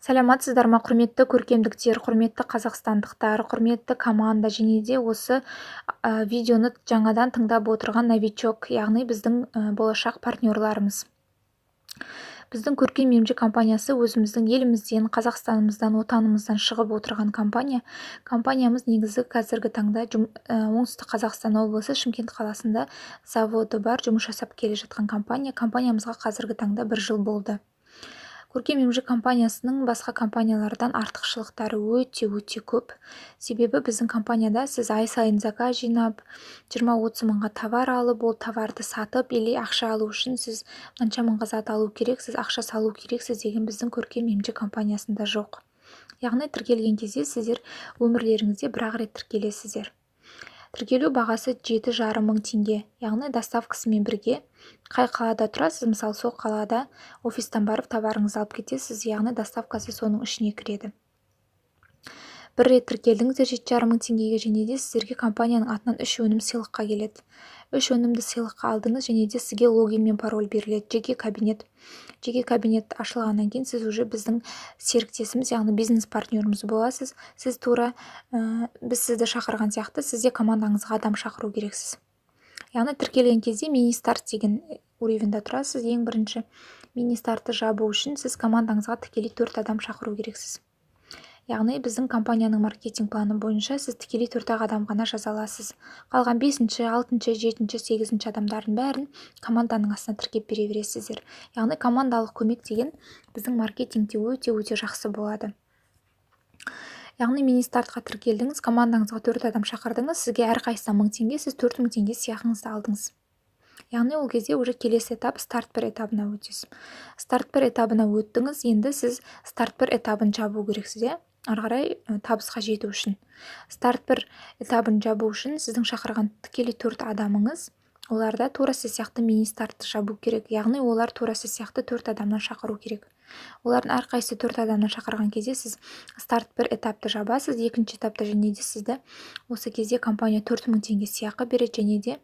Саламатсыздар ма, құрметті көркемдіктер, құрметті қазақстандықтар, құрметті команда және де осы видеоны жаңадан тыңдап отырған новичок, яғни біздің болашақ партнерларымыз. Біздің көркем емші компаниясы өзіміздің елімізден, Қазақстанымыздан, отанымыздан шығып отырған компания. Компаниямыз негізі қазіргі таңда оңтүстік Қазақстан облысы Шымкент қаласында заводы бар, жұмыс жасап келе жатқан компания. Компаниямызға қазіргі таңда 1 жыл болды. Көркем емші компаниясының басқа компаниялардан артықшылықтары өте көп. Себебі біздің компанияда сіз ай сайын заказ жинап, 20-30 мыңға товар алып, ол товарды сатып, или ақша алу үшін сіз қанша мыңға зат алу керексіз, ақша салу керексіз деген біздің көркем емші компаниясында жоқ. Яғни тіркелген кезде сіздер өмірлеріңізде бір-ақ рет тіркелесіздер. Тіркелу бағасы 7,5 мың теңге. Яғни доставкасымен бірге қай қалада тұрасыз, мысалы сол қалада офистан барып товарыңызды алып кетесіз, яғни доставкасы соның ішіне кіреді. Бір рет тіркелдіңіздер 7,5 мың теңгеге, және де сіздерге компанияның атынан 3 өнім сыйлыққа келеді. 3 өнімді сыйлыққа алдыңыз, және де сізге логин мен пароль беріледі. Жеке кабинет ашылғаннан кейін сіз уже біздің серіктесіміз, яғни бизнес партнеріміз боласыз. Сіз тура біз сізді шақырған сияқты, сізде командаңызға адам шақыру керексіз. Яғни тіркелген кезде мини-старт деген уровеньда тұрасыз. Ең бірінші мини-стартты жабу үшін сіз командаңызға тікелей 4 адам шақыру керексіз. Яғни біздің компанияның маркетинг планы бойынша сіз тікелей 4 адам ғана жаза аласыз. Қалған 5-ші, 6-ші, 7-ші, 8-ші адамдардың бәрін команданың астына тіркеп бере бересіздер. Яғни командалық көмек деген біздің маркетингте өте жақсы болады. Яғни мини-стартқа тіркелдіңіз, командаңызға 4 адам шақырдыңыз, сізге әрқайсысына 1000 теңге, сіз 4000 теңге сыйақыңызды алдыңыз. Яғни ол кезде уже келесі этап старт 1 этабына өтесіз. Старт 1 этабына өттіңіз, енді сіз старт 1 этабын жабу керексіз, ары қарай табысқа жету үшін. Старт 1 этабын жабу үшін сіздің шақырған тікелей 4 адамыңыз, оларда тура сіз сияқты мини-стартты жабу керек. Яғни олар тура сіз сияқты 4 адамнан шақыру керек. Олардың әрқайсысы 4 адамнан шақырған кезде сіз старт 1 этапты жабасыз, 2-ші этапта және де сізді осы кезде компания 4000 теңге сыйақы береді, және де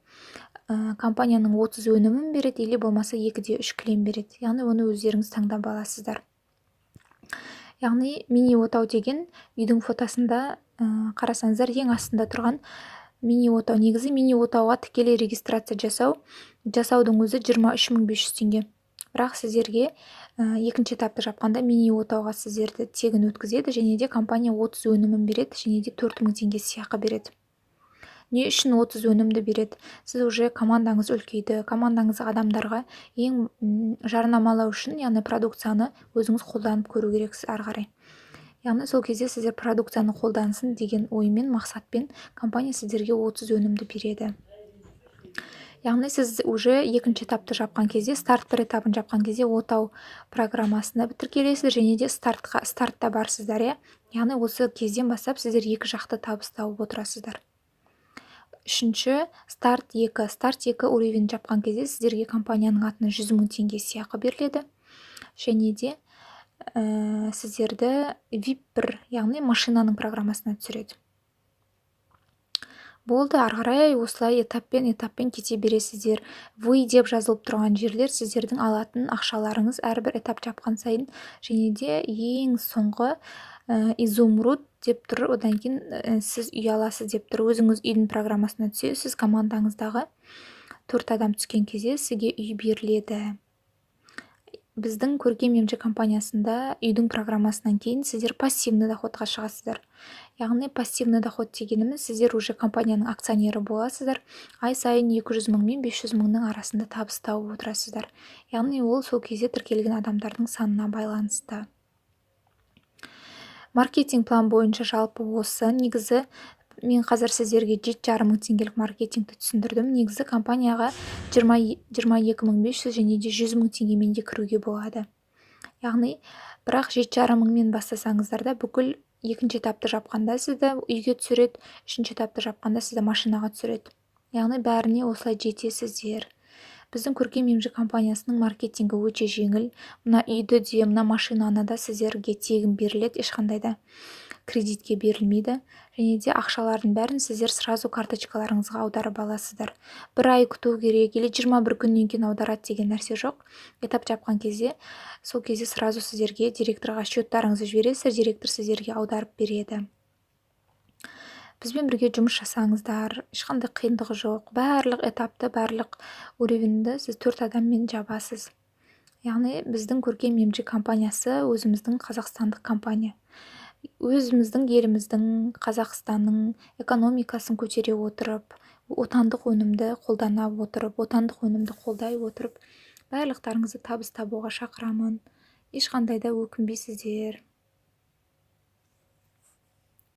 компанияның 30 өнімін береді, или болмаса 2-де 3 кілем береді. Яғни оны өздеріңіз таңдап аласыздар. Яғни мини-отау деген үйдің фотосында қарасаңыздар, ең астында тұрған мини-отау. Негізі мини-отауға тікелей регистрация жасаудың өзі 23500 теңге. Бірақ сіздерге 2-ші этапты жапқанда мини-отауға сіздерді тегін өткізеді, және де компания 30 өнімін береді, және де 4000 теңге сыйақы береді. Не үшін 30 өнімді береді? Сіз уже командаңыз үлкейді, командаңыз адамдарға ең жарнамалау үшін, яғни продукцияны өзіңіз қолданып көру керексіз ары қарай. Яғни сол кезде сіздер продукцияны қолдансын деген оймен, мақсатпен компания сіздерге 30 өнімді береді. Яғни сіз уже 2-ші этапты жапқан кезде, старт 1 этабын жапқан кезде отау программасына тіркелесіз, және де стартта барсыздар. Яғни осы кезден бастап сіздер 2 жақты табыс тауып отырасыздар. 3-ші старт 2 уровень жапқан кезде сіздерге компанияның атына 100 мың теңге сыйақы беріледі, және де сіздерді VIP 1, яғни машинаның программасына түсіреді. Болды, ары қарай осылай этаппен кете бересіздер. Вы деп жазылып тұрған жерлер сіздердің алатын ақшаларыңыз әрбір этап жапқан сайын, және де ең соңғы изумруд деп тұр, одан кейін сіз үй аласыз деп тұр. Өзіңіз үйдің программасына түсесіз, командаңыздағы 4 адам түскен кезде сізге үй беріледі. Біздің көркем емші компаниясында үйдің программасынан кейін сіздер пассивный доходқа шығасыздар. Яғни пассивный доход дегеніміз, сіздер уже компанияның акционері боласыздар. Ай сайын 200 мың мен 500 мыңның арасында табыс тауып отырасыздар. Яғни ол сол кезде тіркелген адамдардың санына байланысты. Маркетинг план бойынша жалпы осы. Негізі мен қазір сіздерге 7,5 мың теңгелік маркетингті түсіндірдім. Негізі компанияға 22.500 және де 100 мың теңгемен де кіруге болады. Яғни, бірақ 7,5 мыңмен бастасаңыздар да бүкіл 2-ші этапты жапқанда сізді үйге түсіреді, 3-ші этапты жапқанда сізді машинаға түсіреді. Яғни бәріне осылай жетесіздер. Біздің көркем емші компаниясының маркетингі өте жеңіл. Мына үйді де, мына машинаны да сіздерге тегін беріледі, ешқандай да кредитке берілмейді, және де ақшалардың бәрін сіздер сразу карточкаларыңызға аударып аласыздар. Бір ай күту керек или 21 күннен кейін аударады деген нәрсе жоқ. Этап жапқан кезде сол кезде сразу сіздерге директорға счеттарыңызды жібересіздер, директор сіздерге аударып береді. Бізбен бірге жұмыс жасаңыздар, ешқандай қиындығы жоқ. Барлық этапты, барлық уровеньді сіз 4 адаммен жабасыз. Яғни біздің көркем емші компаниясы өзіміздің қазақстандық компания. Өзіміздің еліміздің, Қазақстанның экономикасын көтере отырып, отандық өнімді қолдана отырып, отандық өнімді қолдай отырып, барлықтарыңызды табыс табуға шақырамын. Ешқандай да өкінбейсіздер.